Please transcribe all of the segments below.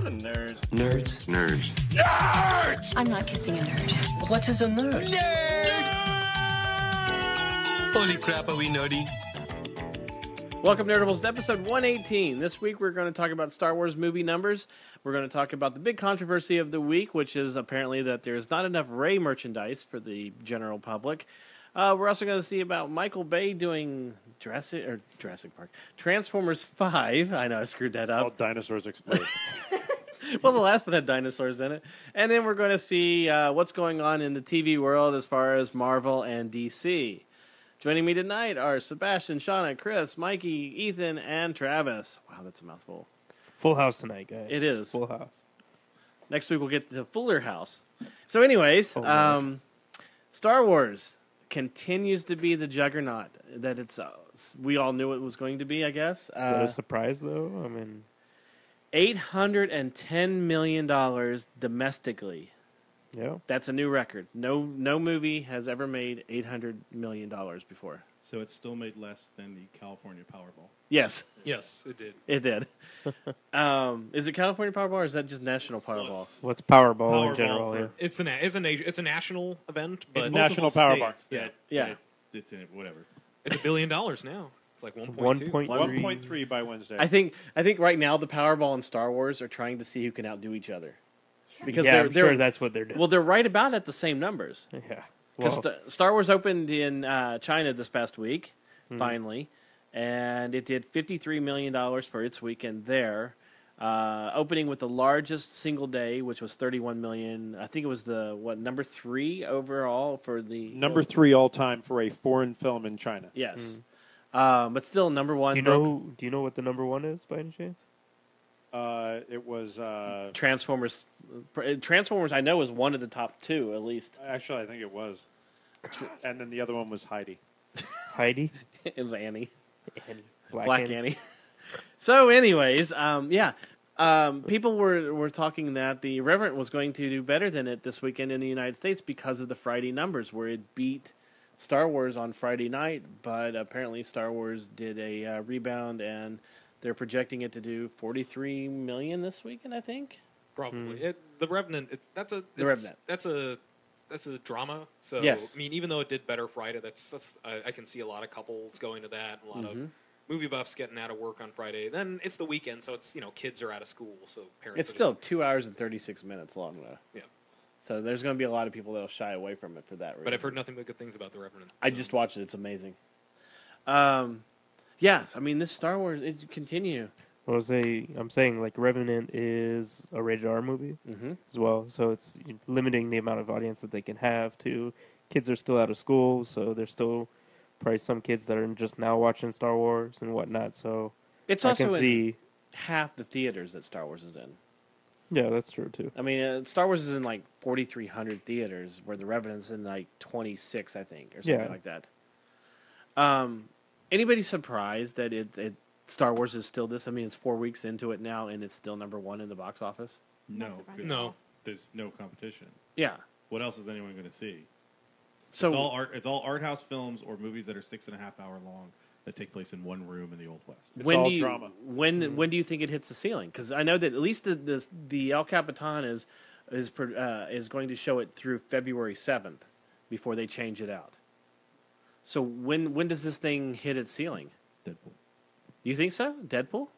What a nerd. Nerds. Nerds. Nerds! I'm not kissing a nerd. What is a nerd? Nerd! Holy crap, are we nerdy? Welcome, Nerdables, to episode 118. This week we're going to talk about Star Wars movie numbers. We're going to talk about the big controversy of the week, which is apparently that there's not enough Rey merchandise for the general public. We're also going to see about Michael Bay doing Jurassic Park, Transformers 5. I know I screwed that up. All dinosaurs explode. Well, the last one had dinosaurs in it. And then we're going to see what's going on in the TV world as far as Marvel and DC. Joining me tonight are Sebastian, Shauna, Chris, Mikey, Ethan, and Travis. Wow, that's a mouthful. Full house tonight, guys. It is. Full house. Next week we'll get to Fuller House. So anyways, Star Wars continues to be the juggernaut that we all knew it was going to be, I guess. Is that a surprise, though? I mean, $810 million domestically. yeah. That's a new record. No movie has ever made $800 million before. So it still made less than the California Powerball. Yes, Yes, it did. it did. Is it California Powerball or is that just National Powerball? What's Powerball Powerball in general? for- Yeah. It's a national event, but It's National Powerball. Yeah. It's in it, whatever. it's $1 billion now. It's like 1.2. 1.3. 1.3 by Wednesday. I think right now the Powerball and Star Wars are trying to see who can outdo each other. Because Yeah, I'm they're sure that's what they're doing. well, they're right about at the same numbers. yeah. Because Well, Star Wars opened in China this past week, finally, and it did $53 million for its weekend there, opening with the largest single day, which was $31 million. I think it was number 3 overall for the Number 3 all time for a foreign film in China. Yes, but still number 1. do you know what the number one is by any chance? It was Transformers. Transformers, I know, was one of the top 2 at least. actually I think it was, and then the other one was Heidi. Heidi? It was Annie. Annie. Black Annie. So, anyways, people were talking that the Revenant was going to do better than it this weekend in the United States because of the Friday numbers, where it beat Star Wars on Friday night, but apparently Star Wars did a rebound, and they're projecting it to do $43 million this weekend, I think. Probably. The Revenant. That's a drama. So Yes. I mean, even though it did better Friday, I can see a lot of couples going to that. A lot of movie buffs getting out of work on Friday. Then it's the weekend, so it's kids are out of school, so parents. It's still 2 hours and 36 minutes long, though. Yeah. So there's going to be a lot of people that'll shy away from it for that reason. But I've heard nothing but good things about the Revenant. I just watched it. It's amazing. Yeah, I mean, this Star Wars, it continue. Well, I'm saying, like, Revenant is a rated R movie as well, so it's limiting the amount of audience that they can have to. Kids are still out of school, so there's still probably some kids that are just now watching Star Wars and whatnot, so It's I also can in see. half the theaters that Star Wars is in. Yeah, that's true, too. I mean, Star Wars is in like 4,300 theaters, where the Revenant's in like 26, I think, or something like that. Anybody surprised that Star Wars is still this? I mean, it's 4 weeks into it now, and it's still number 1 in the box office. No, surprising. 'cause No. there's no competition. Yeah. What else is anyone going to see? So It's all art house films or movies that are 6.5 hour long that take place in one room in the Old West. It's when all do you, drama. When do you think it hits the ceiling? Because I know that at least the El Capitan is going to show it through February 7th before they change it out. So when does this thing hit its ceiling? Deadpool. You think so? Deadpool?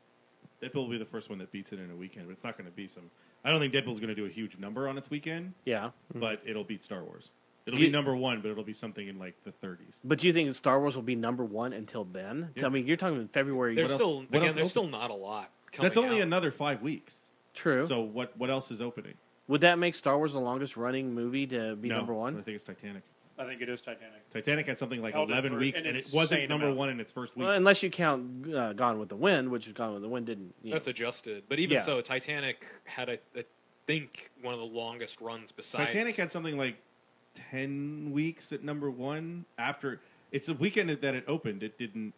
Deadpool will be the first one that beats it in a weekend, but it's not going to be some. I don't think Deadpool's going to do a huge number on its weekend, Yeah. but it'll beat Star Wars. It'll You- be number 1, but it'll be something in like the 30s. But do you think Star Wars will be number 1 until then? Yeah. I mean, you're talking February. There's else still not a lot coming That's only out. another 5 weeks. True. So what else is opening? Would that make Star Wars the longest running movie to be No, number I 1? think it's Titanic. I think it is Titanic. Titanic had something like Held it 11 for weeks, an and it wasn't insane number amount. 1 in its first week. Well, unless you count Gone with the Wind, which Gone with the Wind didn't. That's adjusted, but even Yeah. so, Titanic had I think one of the longest runs besides. Titanic had something like 10 weeks at number 1 after it's a weekend that it opened. It didn't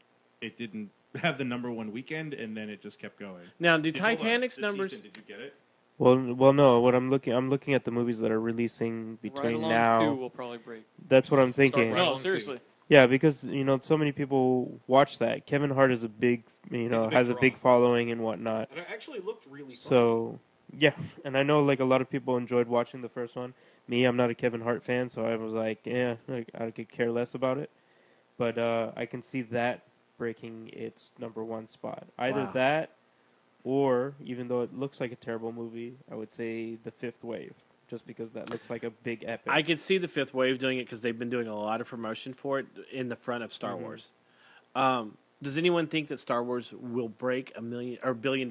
have the number 1 weekend, and then it just kept going. Now, do Hold on. Titanic's numbers? Ethan, did you get it? Well, no. What I'm looking at the movies that are releasing between Ride Along now. 2 will probably break. That's what I'm thinking. Right No, Along seriously. 2. Yeah, because so many people watch that. Kevin Hart is a big, He's a big has a draw. big following and whatnot. And it actually looked really fun. So Yeah, and I know like a lot of people enjoyed watching the first one. Me, I'm not a Kevin Hart fan, so I was like, yeah, like, I could care less about it. But I can see that breaking its number one spot. Either Wow. that, or even though it looks like a terrible movie, I would say The Fifth Wave, just because that looks like a big epic. I could see the Fifth Wave doing it because they've been doing a lot of promotion for it in the front of Star Wars. Does anyone think that Star Wars will break $1 billion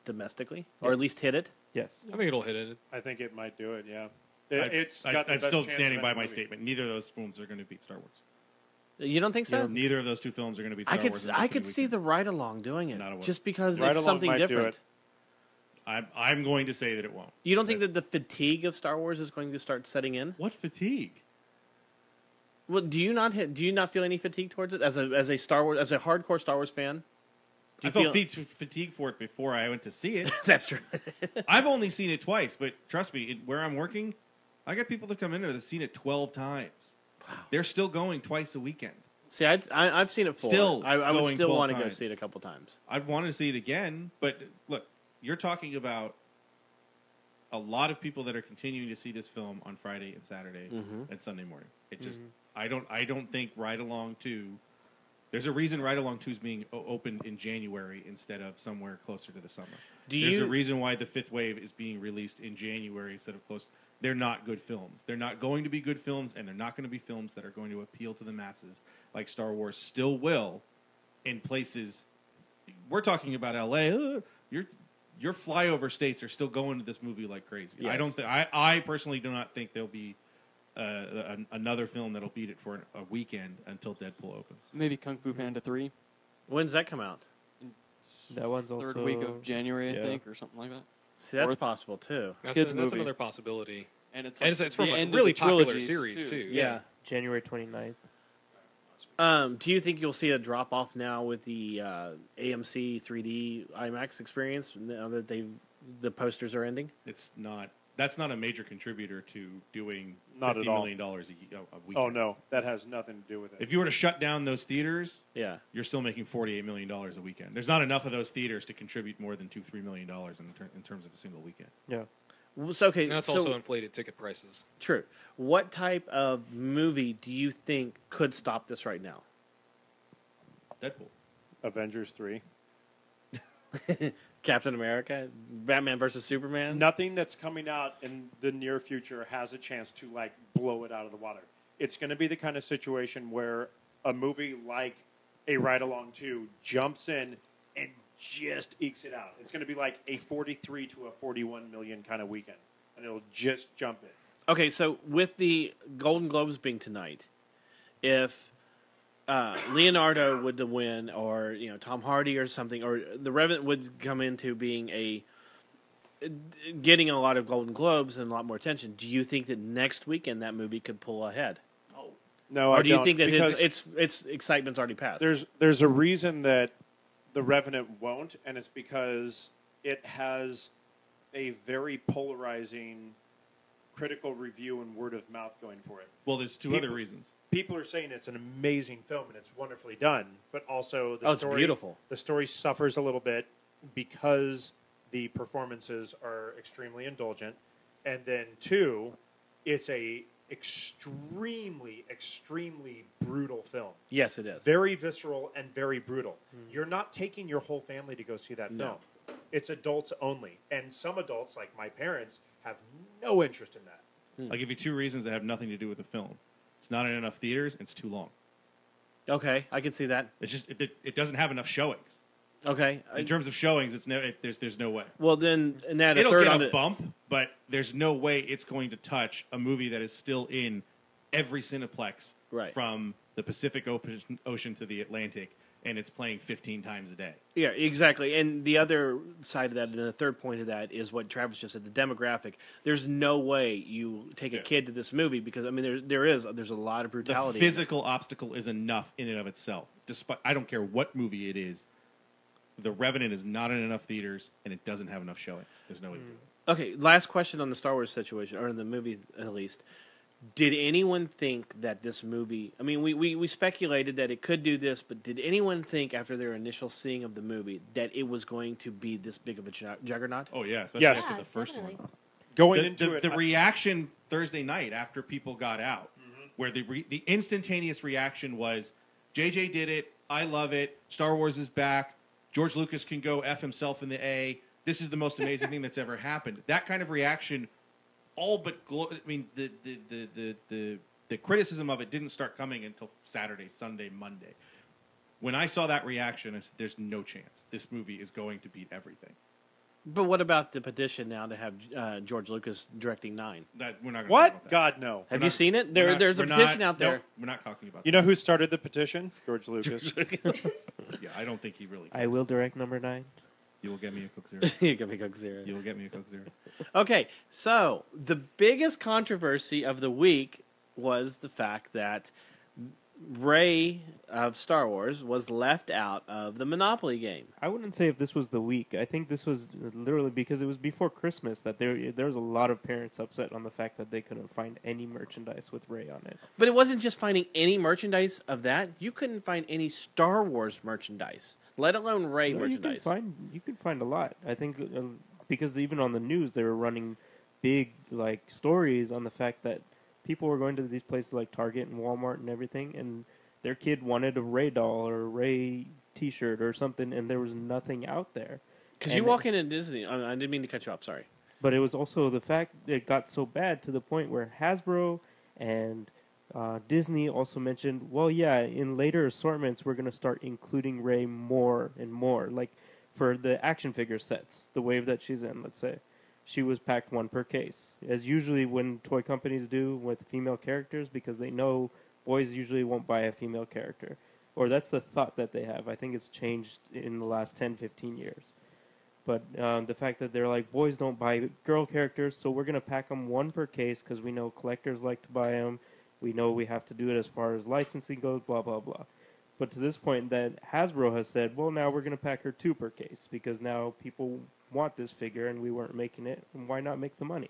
domestically, or at least hit it? Yes. I think it'll hit it. I think it might do it. Yeah. I'm still standing by my statement. Neither of those films are going to beat Star Wars. You don't think so? Neither of those two films are going to beat Star Wars. I could see the ride along doing it, Not a win. just because Ride it's Along something might do different. it. I'm going to say that it won't. You don't think that the fatigue of Star Wars is going to start setting in? What fatigue? Well, do you not feel any fatigue towards it as a Star Wars, as a hardcore Star Wars fan? Do I you felt feel fatigue for it before I went to see it. that's true? I've only seen it twice, but trust me, where I'm working, I got people that come in that have seen it 12 times. Wow. They're still going twice a weekend. See, I've seen it 4. Still I would going still 12 want to go times. see it a couple times. I'd want to see it again, but look, you're talking about a lot of people that are continuing to see this film on Friday and Saturday and Sunday morning. It just I don't think Ride Along 2. There's a reason Ride Along 2 is being opened in January instead of somewhere closer to the summer. There's a reason why The Fifth Wave is being released in January instead of close. They're not good films. They're not going to be good films, and they're not going to be films that are going to appeal to the masses like Star Wars still will in places. We're talking about L.A. Your flyover states are still going to this movie like crazy. Yes. I personally do not think there'll be another film that'll beat it for a weekend until Deadpool opens. Maybe Kung Fu Panda 3, When's that come out? That one's also third week of January, yeah. I think, or something like that. See, that's Fourth. possible too. Kid's That's movie. another possibility. And it's And like it's from the a end of really the popular trilogies, series, too. Yeah. January 29th. Do you think you'll see a drop off now with the AMC 3D IMAX experience now that the posters are ending? That's not a major contributor to doing Not at $50 all. million a weekend. Oh no, that has nothing to do with it. If you were to shut down those theaters, Yeah. you're still making $48 million a weekend. There's not enough of those theaters to contribute more than $2-3 million in terms of a single weekend. Yeah. So, okay, And that's so also inflated ticket prices. true. What type of movie do you think could stop this right now? Deadpool. Avengers 3. Captain America, Batman versus Superman. Nothing that's coming out in the near future has a chance to like blow it out of the water. It's going to be the kind of situation where a movie like a Ride Along 2 jumps in and just ekes it out. It's going to be like a 43 to a 41 million kind of weekend, and it'll just jump in. Okay, so with the Golden Globes being tonight, if Leonardo would win, or Tom Hardy or something, or The Revenant would come into being getting a lot of Golden Globes and a lot more attention, do you think that next weekend that movie could pull ahead? No, Or do you think that because its excitement's already passed? there's a reason that The Revenant won't, and it's because it has a very polarizing critical review and word of mouth going for it. Well, there's two other reasons. People are saying it's an amazing film and it's wonderfully done, but also the Oh, it's story, beautiful. The story suffers a little bit because the performances are extremely indulgent, and then two, it's a extremely brutal film. Yes, it is. Very visceral and very brutal. You're not taking your whole family to go see that No. film. It's adults only, and some adults, like my parents, have no interest in that. I'll give you two reasons that have nothing to do with the film. It's not in enough theaters, and it's too long. Okay, I can see that. It's just it doesn't have enough showings. Okay, In terms of showings, there's no way. well then, and that It'll third get on a it. bump, but there's no way it's going to touch a movie that is still in every Cineplex Right. from the Pacific Ocean to the Atlantic, and it's playing 15 times a day. Yeah, exactly. And the other side of that, and the third point of that, is what Travis just said: the demographic. There's no way you take a kid to this movie because I mean, there's a lot of The brutality. physical obstacle is enough in and of itself. Despite, I don't care what movie it is. The Revenant is not in enough theaters, and it doesn't have enough showings. There's no way to do it. Okay, last question on the Star Wars situation, or the movie at least. Did anyone think that this movie... I mean, we speculated that it could do this, but did anyone think after their initial seeing of the movie that it was going to be this big of a juggernaut? Oh yeah, especially Yes. after Yeah, the first definitely. one. Going The, into it, the reaction Thursday night after people got out, where the instantaneous reaction was, JJ did it, I love it, Star Wars is back, George Lucas can go F himself in the A, this is the most amazing thing that's ever happened. That kind of reaction, all but, I mean, the criticism of it didn't start coming until Saturday, Sunday, Monday. When I saw that reaction, I said, there's no chance. This movie is going to beat everything. But what about the petition now to have George Lucas directing 9? That, we're not going to talk what? about that. God, no. Have We're you not- seen it? we're There, not- there's a we're petition not- out there. No, we're not talking about You know who started the petition? George Lucas. that. Yeah, I don't think he really cares. I will direct number 9. You will get me a Coke Zero. You can be Coke Zero. You will get me a Coke Zero. Okay, so the biggest controversy of the week was the fact that Rey of Star Wars was left out of the Monopoly game. I wouldn't say if this was the week. I think this was literally because it was before Christmas that there was a lot of parents upset on the fact that they couldn't find any merchandise with Rey on it. But it wasn't just finding any merchandise of that. You couldn't find any Star Wars merchandise, let alone Rey No, merchandise. you can find a lot. I think because even on the news they were running big like stories on the fact that people were going to these places like Target and Walmart and everything, and their kid wanted a Rey doll or a Rey T-shirt or something, and there was nothing out there. Because you And- walk into Disney, I didn't mean to cut you off. Sorry. But it was also the fact that it got so bad to the point where Hasbro and Disney also mentioned, well, yeah, in later assortments, we're going to start including Rey more and more. Like for the action figure sets, the wave that she's in, let's say, she was packed 1 per case. As usually when toy companies do with female characters, because they know boys usually won't buy a female character. Or that's the thought that they have. I think it's changed in the last 10, 15 years. But the fact that they're like, boys don't buy girl characters, so we're going to pack them 1 per case because we know collectors like to buy them. We know we have to do it as far as licensing goes, blah, blah, blah. But to this point, that Hasbro has said, well, now we're going to pack her 2 per case because now people want this figure and we weren't making it. And why not make the money?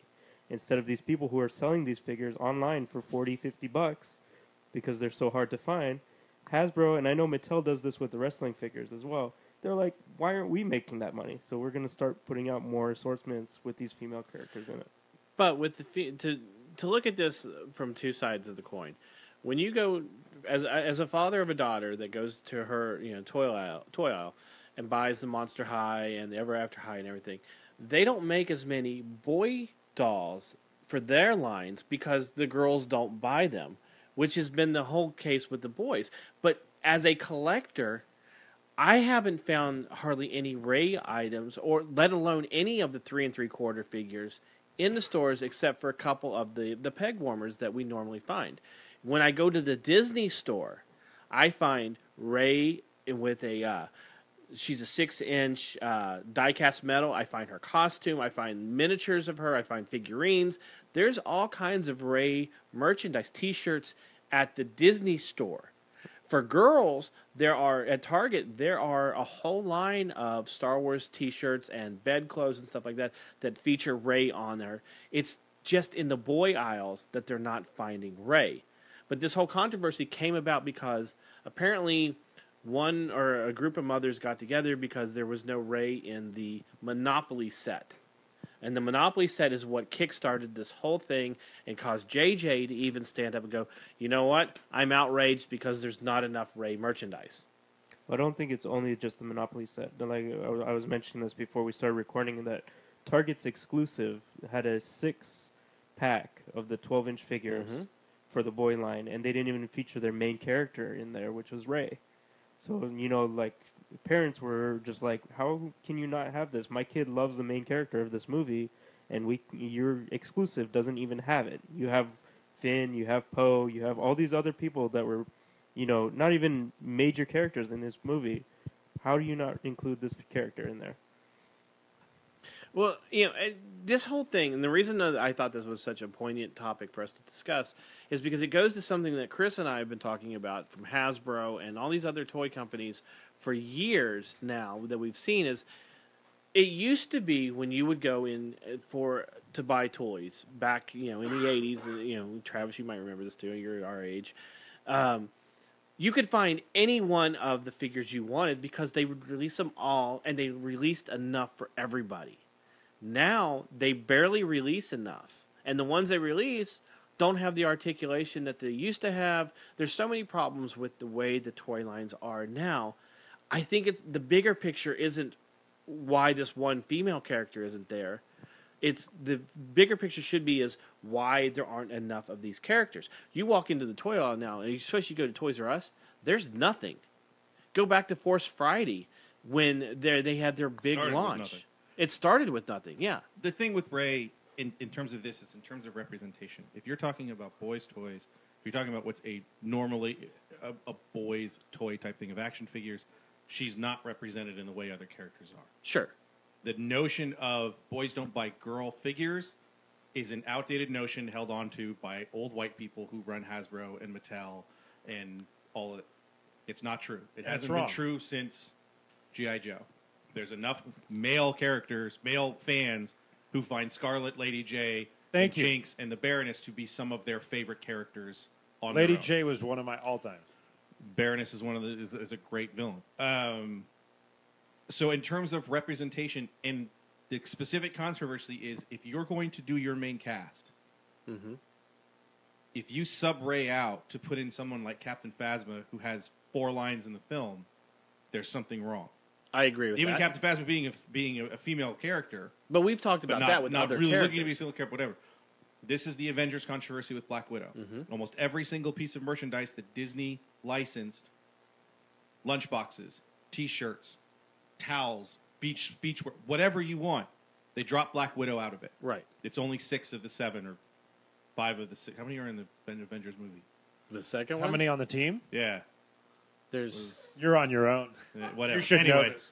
Instead of these people who are selling these figures online for $40, $50 because they're so hard to find, Hasbro, and I know Mattel does this with the wrestling figures as well, they're like, why aren't we making that money? So we're going to start putting out more assortments with these female characters in it. But with the to look at this from 2 sides of the coin, when you go as a father of a daughter that goes to her toy aisle and buys the Monster High and the Ever After High and everything, they don't make as many boy dolls for their lines because the girls don't buy them, which has been the whole case with the boys. But as a collector, I haven't found hardly any Rey items, or let alone any of the 3 3/4 figures in the stores, except for a couple of the peg warmers that we normally find. When I go to the Disney store, I find Rey with she's a 6-inch die-cast metal. I find her costume. I find miniatures of her. I find figurines. There's all kinds of Rey merchandise, T-shirts at the Disney store. For girls, at Target, there are a whole line of Star Wars T-shirts and bedclothes and stuff like that that feature Rey on there. It's just in the boy aisles that they're not finding Rey. But this whole controversy came about because apparently one or a group of mothers got together because there was no Rey in the Monopoly set. And the Monopoly set is what kickstarted this whole thing and caused JJ to even stand up and go, you know what? I'm outraged because there's not enough Rey merchandise. I don't think it's only just the Monopoly set. Like I was mentioning this before we started recording, that Target's exclusive had a 6-pack of the 12-inch figures for the boy line, and they didn't even feature their main character in there, which was Rey. So, like, parents were just like, how can you not have this? My kid loves the main character of this movie, and your exclusive doesn't even have it. You have Finn, you have Poe, you have all these other people that were, not even major characters in this movie. How do you not include this character in there? Well, this whole thing, and the reason that I thought this was such a poignant topic for us to discuss is because it goes to something that Chris and I have been talking about from Hasbro and all these other toy companies for years now that we've seen is it used to be when you would go in for to buy toys back, in the 80s, Travis, you might remember this too, you're our age. You could find any one of the figures you wanted because they would release them all, and they released enough for everybody. Now, they barely release enough. And the ones they release don't have the articulation that they used to have. There's so many problems with the way the toy lines are now. I think the bigger picture isn't why this one female character isn't there. It's the bigger picture should be is why there aren't enough of these characters. You walk into the toy aisle now, and especially you go to Toys R Us, there's nothing. Go back to Force Friday when they had their big launch. It started with nothing, yeah. The thing with Rey in terms of this is in terms of representation. If you're talking about boys' toys, if you're talking about what's normally a boys' toy type thing of action figures, she's not represented in the way other characters are. Sure. The notion of boys don't buy girl figures is an outdated notion held onto by old white people who run Hasbro and Mattel and all of it. It's not true. It hasn't been true since G.I. Joe. There's enough male characters, male fans, who find Scarlet, Lady J, and Jinx, and the Baroness to be some of their favorite characters on Lady their own. J was one of my all-time. Baroness is is a great villain. So in terms of representation, and the specific controversy is if you're going to do your main cast, if you sub Rey out to put in someone like Captain Phasma who has 4 lines in the film, there's something wrong. I agree with Even that. Captain Phasma being a female character, But we've talked about that with not other really characters. looking to be a female character, whatever. This is the Avengers controversy with Black Widow. Almost every single piece of merchandise that Disney licensed, lunchboxes, T-shirts, towels, beach, whatever you want, they dropped Black Widow out of it. Right. It's only 6 of the 7 or 5 of the 6. How many are in the Avengers movie? The second How one? many on the team? Yeah. There's... You're on your own. Whatever. You should know Anyway. this.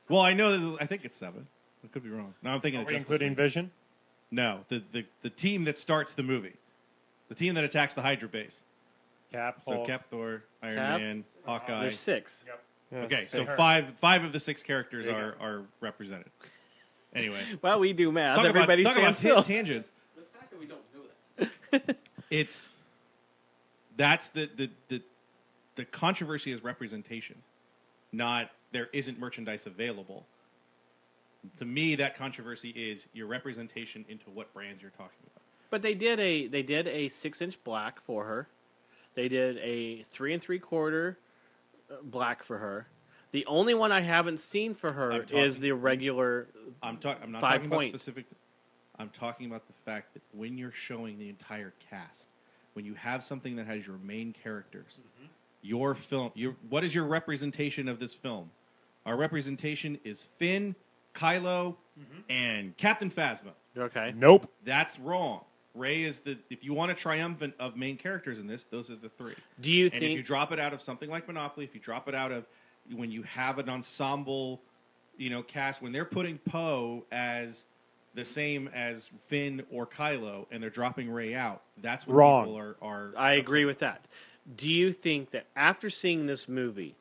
Well, I know. I think it's 7. I could be wrong. No, I'm thinking Are of we Justice including League. Vision? No, the team that starts the movie, the team that attacks the Hydra base. Cap, So Hulk. Cap, Thor, Iron Cap? Man, Hawkeye. There's 6. Yep. Yeah. Okay, so her. five of the 6 characters There you are represented. Anyway, Well, we do math. talk Everybody about stands still. tangents. The fact that we don't know that. That's the controversy is representation, not there isn't merchandise available. To me, that controversy is your representation into what brands you're talking about. But they did a 6-inch black for her. They did a 3 3/4 black for her. The only one I haven't seen for her is the regular. I'm not 5 talking about point. specific. I'm talking about the fact that when you're showing the entire cast, when you have something that has your main characters, your film, what is your representation of this film? Our representation is Finn, Kylo, and Captain Phasma. Okay. Nope. That's wrong. Rey is if you want a triumphant of main characters in this, those are the 3. Do you And if you think? drop it out of something like Monopoly, if you drop it out of when you have an ensemble, cast, when they're putting Poe as the same as Finn or Kylo, and they're dropping Rey out, that's what Wrong. people are. I agree upset with that. Do you think that after seeing this movie,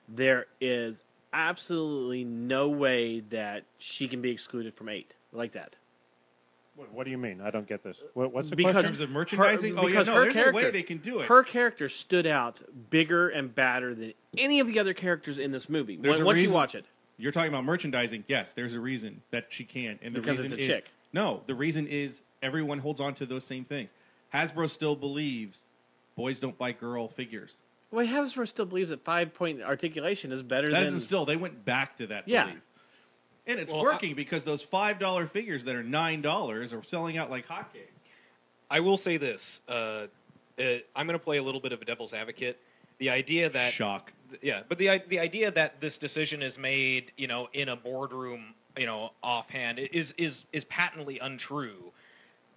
there is absolutely no way that she can be excluded from 8 like that? What do you mean? I don't get this. What's the Because- in question? terms of merchandising. because no, her there's character, a way they can do it. Her character stood out bigger and badder than any of the other characters in this movie. There's a Once you reason- watch it, You're talking about merchandising. Yes, there's a reason that she can, and the Because reason it's a is, chick. No, the reason is everyone holds on to those same things. Hasbro still believes boys don't buy girl figures. well, Hasbro still believes that 5-point articulation is better That than. isn't still. They went back to that Yeah. belief. And it's Well, working because those $5 figures that are $9 are selling out like hotcakes. I will say this. I'm going to play a little bit of a devil's advocate. The idea that Shock. yeah, but the idea that this decision is made, in a boardroom, offhand is patently untrue.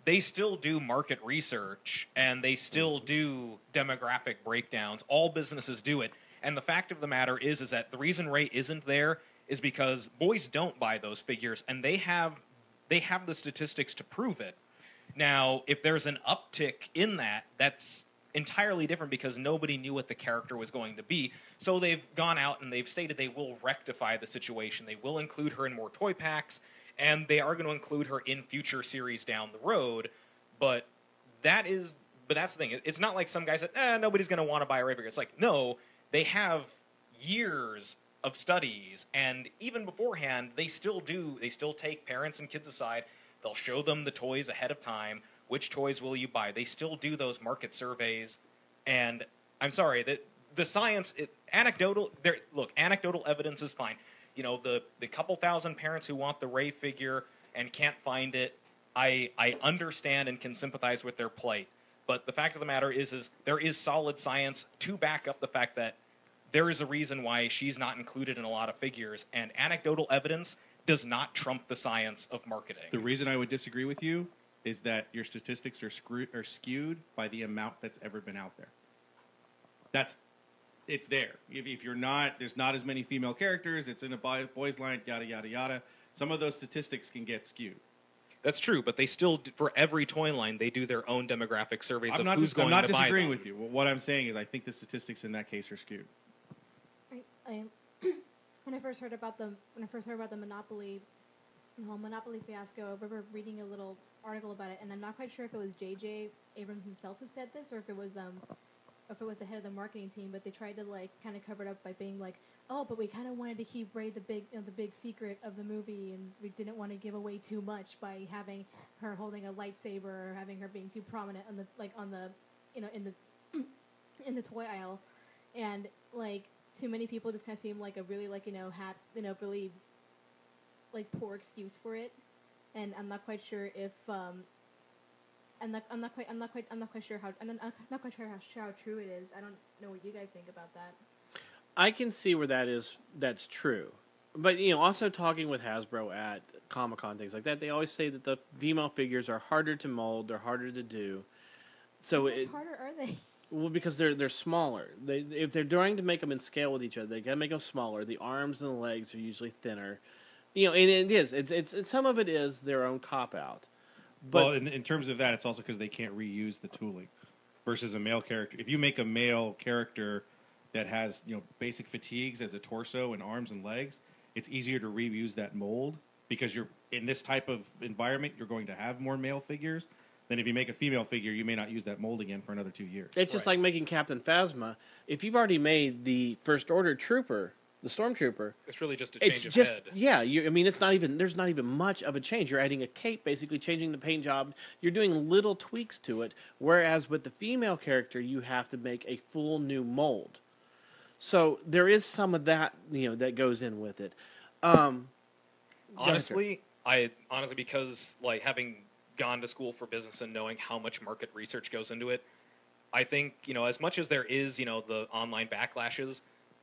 They still do market research and they still do demographic breakdowns. All businesses do it. And the fact of the matter is that the reason Rey isn't there is because boys don't buy those figures, and they have the statistics to prove it. Now, if there's an uptick in that, that's entirely different because nobody knew what the character was going to be. So they've gone out and they've stated they will rectify the situation. They will include her in more toy packs, and they are going to include her in future series down the road. But that's the thing. It's not like some guy said, nobody's going to want to buy a Ray figure. It's like, no, they have years of studies, and even beforehand, they still take parents and kids aside. They'll show them the toys ahead of time. Which toys will you buy? They still do those market surveys, and I'm sorry that the science, anecdotal evidence is fine. You know, the couple thousand parents who want the Ray figure and can't find it, I understand and can sympathize with their plight. But the fact of the matter is there is solid science to back up the fact that there is a reason why she's not included in a lot of figures, and anecdotal evidence does not trump the science of marketing. The reason I would disagree with you is that your statistics are skewed by the amount that's ever been out there. It's there. If you're not, there's not as many female characters, it's in a boys line, yada, yada, yada. Some of those statistics can get skewed. That's true, but they still, for every toy line, they do their own demographic surveys of who's going to buy them. I'm not disagreeing with you. What I'm saying is I think the statistics in that case are skewed. When I first heard about the Monopoly, the whole Monopoly fiasco, I remember reading a little article about it, and I'm not quite sure if it was J.J. Abrams himself who said this, or if it was the head of the marketing team. But they tried to kind of cover it up by being like, "Oh, but we kind of wanted to keep Ray the big secret of the movie, and we didn't want to give away too much by having her holding a lightsaber or having her being too prominent on the in the toy aisle," and too many people just kind of seem like a really really poor excuse for it, and I'm not quite sure if I'm not quite sure how true it is. I don't know what you guys think about that. I can see where that's true. But, also talking with Hasbro at Comic-Con, things like that, they always say that the female figures are harder to mold, they're harder to do. So How much harder are they? Well, because they're smaller. If they're trying to make them in scale with each other, they gotta make them smaller. The arms and the legs are usually thinner. And it is. It's some of it is their own cop out. But Well, in terms of that, it's also because they can't reuse the tooling versus a male character. If you make a male character that has basic fatigues as a torso and arms and legs, it's easier to reuse that mold because you're in this type of environment. You're going to have more male figures. Then if you make a female figure, you may not use that mold again for another 2 years. It's just like making Captain Phasma. If you've already made the First Order Trooper, the Stormtrooper, It's really just a change of head. Yeah. It's not even. There's not even much of a change. You're adding a cape, basically changing the paint job. You're doing little tweaks to it. Whereas with the female character, you have to make a full new mold. So there is some of that that goes in with it. Honestly, because having gone to school for business and knowing how much market research goes into it, I think as much as there is the online backlashes,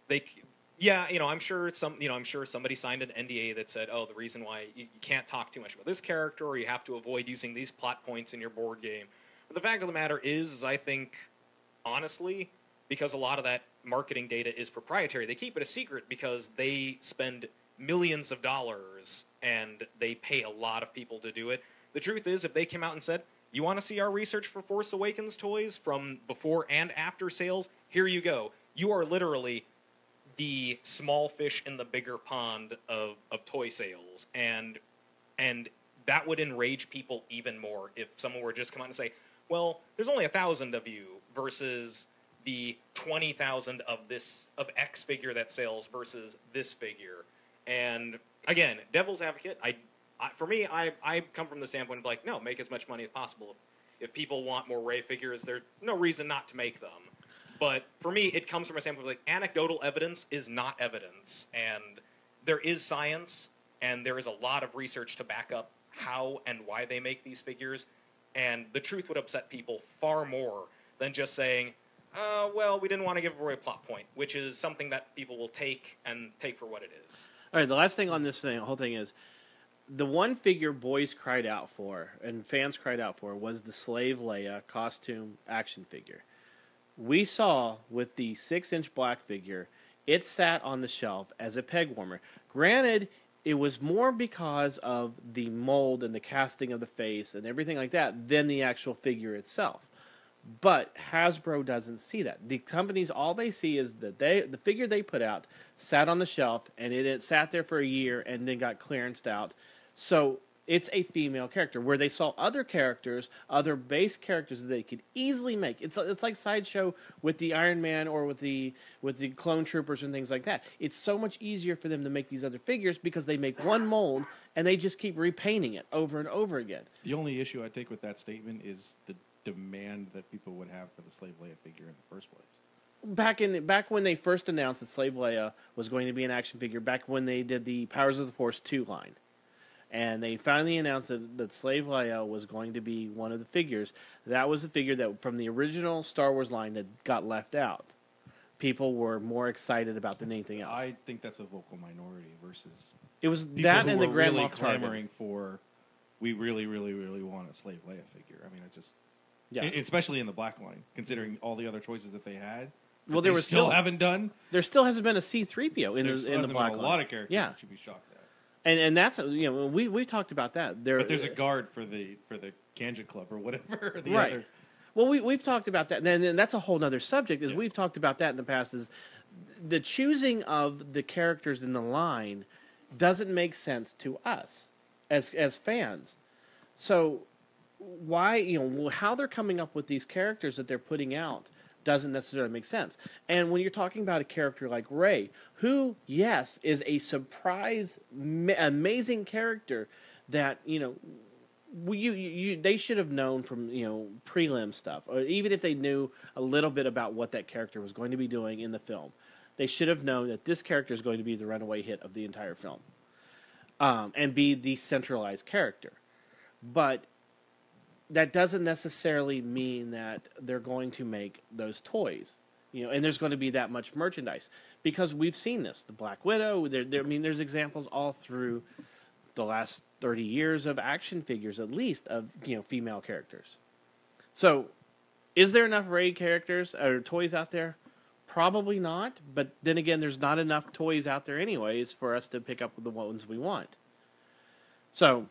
I'm sure somebody signed an NDA that said, oh, the reason why you can't talk too much about this character or you have to avoid using these plot points in your board game. But the fact of the matter is I think honestly, because a lot of that marketing data is proprietary, they keep it a secret because they spend millions of dollars and they pay a lot of people to do it. The truth is, if they came out and said, you want to see our research for Force Awakens toys from before and after sales? Here you go. You are literally the small fish in the bigger pond of toy sales. And that would enrage people even more if someone were just come out and say, well, there's only 1,000 of you versus the 20,000 of X figure that sells versus this figure. And again, devil's advocate, for me, I come from the standpoint of no, make as much money as possible. If people want more Ray figures, there's no reason not to make them. But for me, it comes from a standpoint of anecdotal evidence is not evidence. And there is science, and there is a lot of research to back up how and why they make these figures. And the truth would upset people far more than just saying, well, we didn't want to give away a plot point, which is something that people will take for what it is. All right, the last thing on this whole thing is, the one figure boys cried out for, and fans cried out for, was the Slave Leia costume action figure. We saw, with the 6-inch black figure, it sat on the shelf as a peg warmer. Granted, it was more because of the mold and the casting of the face and everything like that than the actual figure itself. But Hasbro doesn't see that. The companies, all they see is that the figure they put out sat on the shelf, and it sat there for a year and then got clearanced out. So it's a female character where they saw other characters, other base characters that they could easily make. It's like Sideshow with the Iron Man or with the clone troopers and things like that. It's so much easier for them to make these other figures because they make one mold and they just keep repainting it over and over again. The only issue I take with that statement is the demand that people would have for the Slave Leia figure in the first place. Back when they first announced that Slave Leia was going to be an action figure, back when they did the Powers of the Force 2 line, and they finally announced that Slave Leia was going to be one of the figures. That was a figure that from the original Star Wars line that got left out. People were more excited about than anything else. I think that's a vocal minority versus It was people that who and the were Grand really Moff Tarkin. clamoring for. We really, really, really want a Slave Leia figure. I mean, I just Yeah. especially in the black line, considering all the other choices that they had. Well, they there was still haven't done. There still hasn't been a C-3PO in the black a line. lot of characters. Yeah. That you'd be shocked at. And that's we talked about that. But there's a guard for the Ganja Club or whatever. The right. Other. Well, we've talked about that, and that's a whole other subject. Is we've talked about that in the past. Is the choosing of the characters in the line doesn't make sense to us as fans. So why how they're coming up with these characters that they're putting out doesn't necessarily make sense. And when you're talking about a character like Rey, who, yes, is a surprise, amazing character that, they should have known from, prelim stuff, or even if they knew a little bit about what that character was going to be doing in the film, they should have known that this character is going to be the runaway hit of the entire film, and be the centralized character. But that doesn't necessarily mean that they're going to make those toys, and there's going to be that much merchandise, because we've seen this. The Black Widow, there's examples all through the last 30 years of action figures, at least, of, female characters. So, is there enough Rey characters or toys out there? Probably not, but then again, there's not enough toys out there anyways for us to pick up the ones we want. So,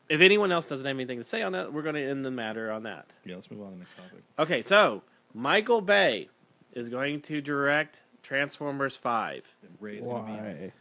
if anyone else doesn't have anything to say on that, we're going to end the matter on that. Yeah, let's move on to the next topic. Okay, so Michael Bay is going to direct Transformers 5. Rey's gonna be in it.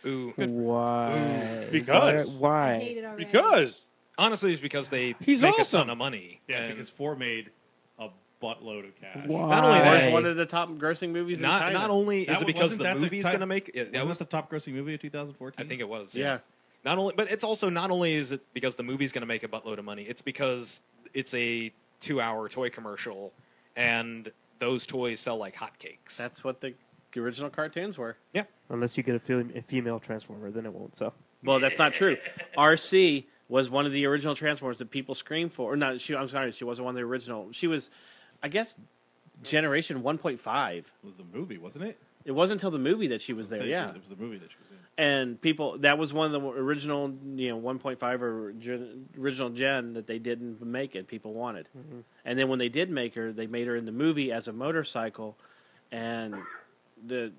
Why? Ooh. Why? Because. I Why? hate it already. Because Honestly, it's because they He's make awesome. a ton of money. Yeah, And because 4 made a buttload of cash. Why? Not only that, It's one of the top grossing movies in China. not only is it because wasn't the that movie's type- going to make it. Wasn't this the top grossing movie of 2014? I think it was. Yeah. Not only, but it's also not only is it because the movie's going to make a buttload of money. It's because it's a 2-hour toy commercial, and those toys sell like hotcakes. That's what the original cartoons were. yeah. Unless you get a female Transformer, then it won't sell. Well, that's not true. RC was one of the original Transformers that people screamed for. Or not, I'm sorry, she wasn't one of the original. She was, I guess, generation 1.5. It was the movie, wasn't it? It wasn't until the movie that she was there, yeah. It was the movie that she was in. And that was one of the original, 1.5 or original gen that they didn't make it. People wanted. Mm-hmm. And then when they did make her, they made her in the movie as a motorcycle, and it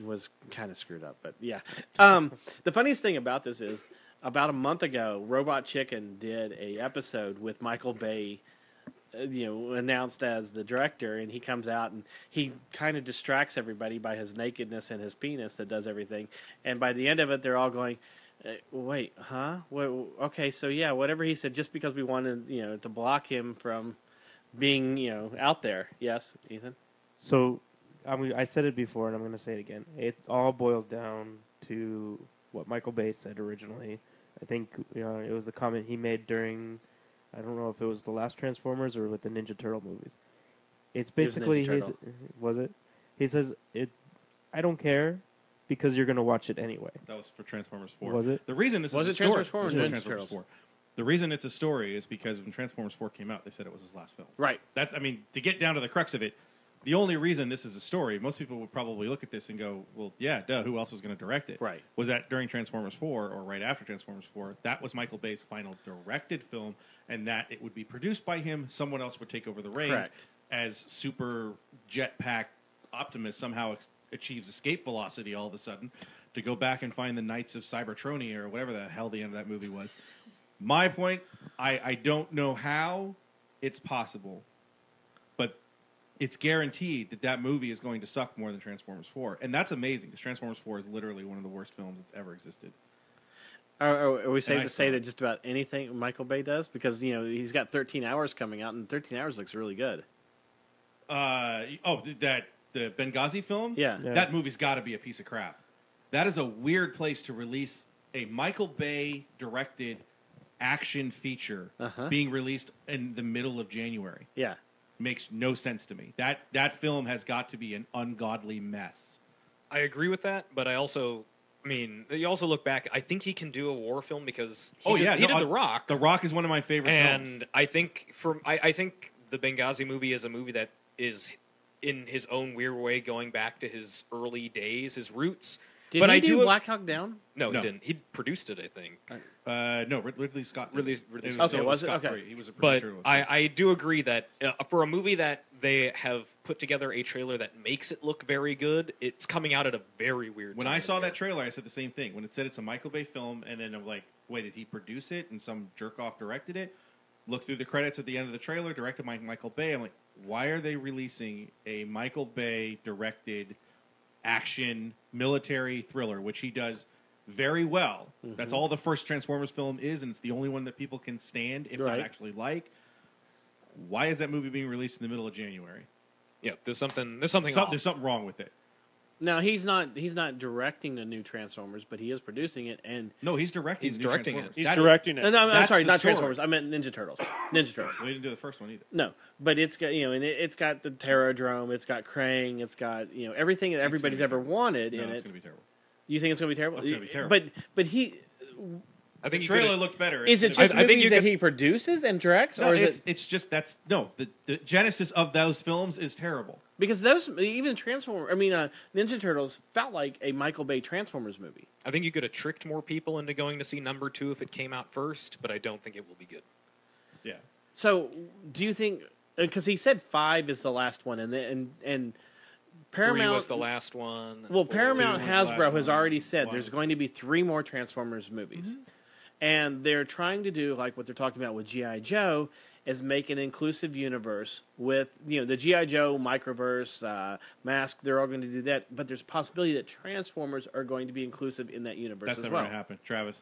was kind of screwed up. But yeah, the funniest thing about this is about a month ago, Robot Chicken did a episode with Michael Bay, announced as the director, and he comes out and he kind of distracts everybody by his nakedness and his penis that does everything. And by the end of it, they're all going, "Wait, huh? Okay, so yeah, whatever he said, just because we wanted, to block him from being, out there." Yes, Ethan. So, I said it before, and I'm going to say it again. It all boils down to what Michael Bay said originally. I think it was the comment he made during, I don't know if it was the last Transformers or with the Ninja Turtle movies. It's basically Ninja Turtle. was it? He says I don't care because you're going to watch it anyway. That was for Transformers 4. Was it? The reason this Was is it a story. Transformers 4 or It was Ninja Transformers Turtles? 4. The reason it's a story is because when Transformers 4 came out, they said it was his last film. Right. To get down to the crux of it, the only reason this is a story, most people would probably look at this and go, well, yeah, duh, who else was going to direct it? Right. Was that during Transformers 4 or right after Transformers 4, that was Michael Bay's final directed film, and that it would be produced by him, someone else would take over the reins. Correct. As super jetpack Optimus somehow achieves escape velocity all of a sudden to go back and find the Knights of Cybertronia or whatever the hell the end of that movie was. My point, I don't know how it's possible, but it's guaranteed that movie is going to suck more than Transformers 4. And that's amazing, because Transformers 4 is literally one of the worst films that's ever existed. Are we safe And I to say saw that it. just about anything Michael Bay does? Because, he's got 13 Hours coming out, and 13 Hours looks really good. The Benghazi film? Yeah. Yeah. That movie's got to be a piece of crap. That is a weird place to release a Michael Bay directed action feature being released in the middle of January. Yeah. Makes no sense to me. That film has got to be an ungodly mess. I agree with that, but you also look back. I think he can do a war film because he did The Rock. The Rock is one of my favorite films. And I think I think the Benghazi movie is a movie that is in his own weird way going back to his early days, his roots. Did but he I do do Black Hawk Down? No, No. he didn't. He produced it, I think. No, Ridley Scott. Ridley It Scott. Okay, was it? Scott Okay. Free. He was a But producer. I do agree that for a movie that they have put together a trailer that makes it look very good, it's coming out at a very weird When time I of saw the that year. trailer, I said the same thing. When it said it's a Michael Bay film, and then I'm like, wait, did he produce it? And some jerk off directed it? Look through the credits at the end of the trailer, directed by Michael Bay. I'm like, why are they releasing a Michael Bay directed action military thriller, which he does very well? That's all the first Transformers film is, and it's the only one that people can stand, if Right. not actually like. Why is that movie being released in the middle of January? Yeah, there's something There's something wrong with it. Now, he's not directing the new Transformers, but he is producing it. And No, he's directing. He's the new directing Transformers. it. He's That's- directing it. no, I'm That's sorry, the not story. Transformers. I meant Ninja Turtles. Ninja Turtles. We didn't do the first one either. No, but it's got and it's got the Terradrome, it's got Krang, it's got everything that everybody's be ever wanted No, in it's it. going to be terrible. You think it's going to be terrible? It's gonna be terrible. But he I The think you trailer could've- looked better. is it It's just I think movies you that could- he produces and directs, No, or is it it's just the genesis of those films is terrible. because those even Ninja Turtles felt like a Michael Bay Transformers movie. I think you could have tricked more people into going to see number 2 if it came out first, but I don't think it will be good. Yeah. So, do you think? Because he said 5 is the last one, and 3 Paramount was the last one. Well, 4 Paramount was the last Hasbro has one. already said One. there's going to be 3 more Transformers movies. And they're trying to do like what they're talking about with G.I. Joe is make an inclusive universe with, the G.I. Joe, Microverse, Mask, they're all going to do that. But there's a possibility that Transformers are going to be inclusive in that universe That's as never well. going to happen. Travis.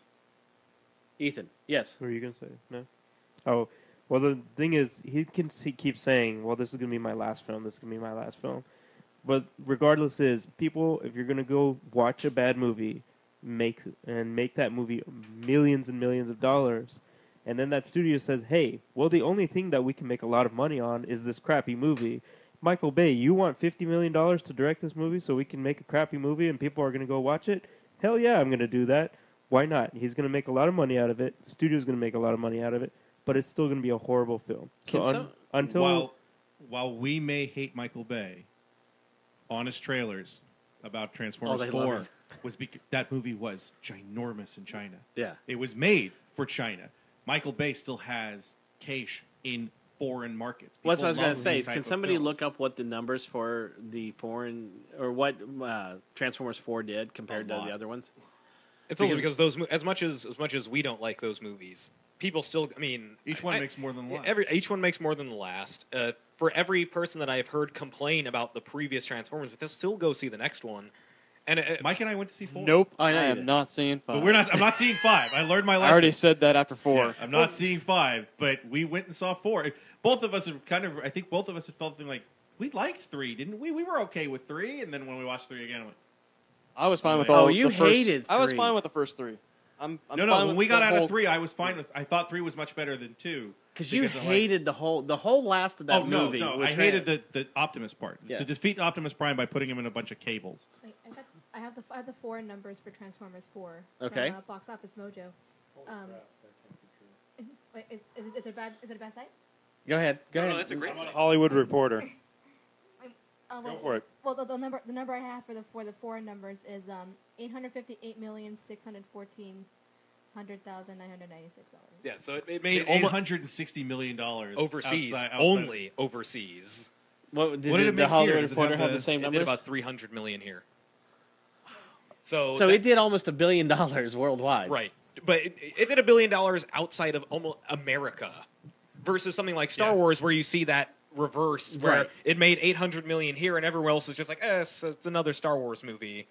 Ethan, yes. What were you gonna say? No. Oh, well, the thing is, he keeps saying, "Well, this is gonna be my last film. This is gonna be my last film." But regardless, people, if you're gonna go watch a bad movie, make that movie millions and millions of dollars, and then that studio says, "Hey, well, the only thing that we can make a lot of money on is this crappy movie." Michael Bay, you want $50 million to direct this movie so we can make a crappy movie and people are gonna go watch it? Hell yeah, I'm gonna do that. Why not? He's going to make a lot of money out of it. The studio's going to make a lot of money out of it, but it's still going to be a horrible film. Until While we may hate Michael Bay, honest trailers about Transformers they love 4 it. was that movie was ginormous in China. Yeah. It was made for China. Michael Bay still has cash in foreign markets. Well, that's what I was People going to love say. these type Can of somebody films. look up what the numbers for the foreign, or what Transformers 4 did compared to lot. the other ones? It's also because those as much as we don't like those movies, people still. I mean, Each one makes more than the last. Each one makes more than the last. For every person that I've heard complain about the previous Transformers, they'll still go see the next one. And Mike and I went to see 4. Nope, I I, know you am did. not seeing 5. But I'm not seeing 5. I learned my I lesson. already said that after 4. Yeah, I'm not seeing 5, but we went and saw 4. Both of us have I think both of us have felt like, we liked 3, didn't we? We were okay with 3, and then when we watched 3 again, I went, I was fine with Oh, all. you the first, hated I was 3. fine with the first 3. I'm no, fine when with we got the out whole- of 3, I was fine with. I thought 3 was much better than 2 Because you of, like- hated the whole last of that movie. No, I which hated the Optimus part. Yes. To defeat Optimus Prime by putting him in a bunch of cables. Wait, I have the 4 numbers for Transformers 4. Okay. From, Box Office Mojo. Wait, is it a bad site? Go ahead. Go No, ahead. that's a great. Hollywood Reporter. Well, Go for it. Well, the number I have for the 4 numbers is $858,614,996. Yeah, so it made Made almost $860 million overseas, outside- only overseas. What did, What did it the make Hollywood here? Does it Reporter have have the- the same It did numbers? about 300 million here. So it did almost $1 billion worldwide. right, but it did $1 billion outside of almost America, versus something like Star Yeah. Wars, where you see that reverse, where Right. it made 800 million here, and everywhere else is just like, it's another Star Wars movie.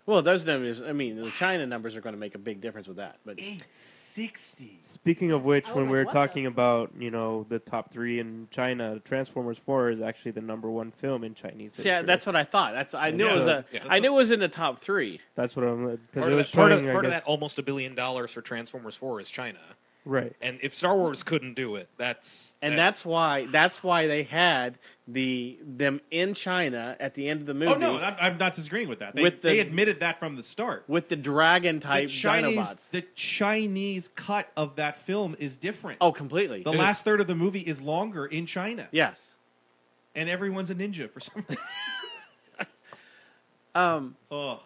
Well, those numbers. I mean, the China numbers are going to make a big difference with that. But 860. Speaking of which, I was when we like, were what talking the- about, the top 3 in China, Transformers 4 is actually the #1 film in Chinese see, history. that's what I thought. I knew Yeah. it was Yeah. I knew it was in the top 3. That's what I'm... Because Part, it of was that, part, of, showing, I part of guess- that almost $1 billion for Transformers 4 is China. Right. And if Star Wars couldn't do it, that's That's why they had them in China at the end of the movie. Oh no, I'm not disagreeing with that. They admitted that from the start. with the dragon type Dinobots. The Chinese cut of that film is different. Oh, completely. The last third of the movie is longer in China, Yes. and everyone's a ninja for some reason. Oh,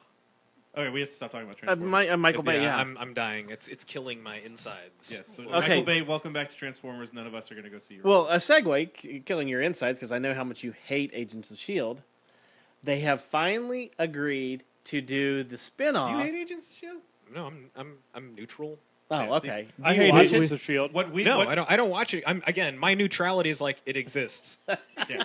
okay, we have to stop talking about Transformers. Michael Bay. Yeah. I'm dying. It's killing my insides. Yes. So Okay. Michael Bay, welcome back to Transformers. None of us are going to go see you. Well, a segue, killing your insides, because I know how much you hate Agents of S.H.I.E.L.D. They have finally agreed to do the do spin-off. you hate Agents of Shield? No, I'm neutral. Oh, okay. Do I you hate watch Agents it? of S.H.I.E.L.D. No, I don't watch it. Again, my neutrality is like it exists. Yeah.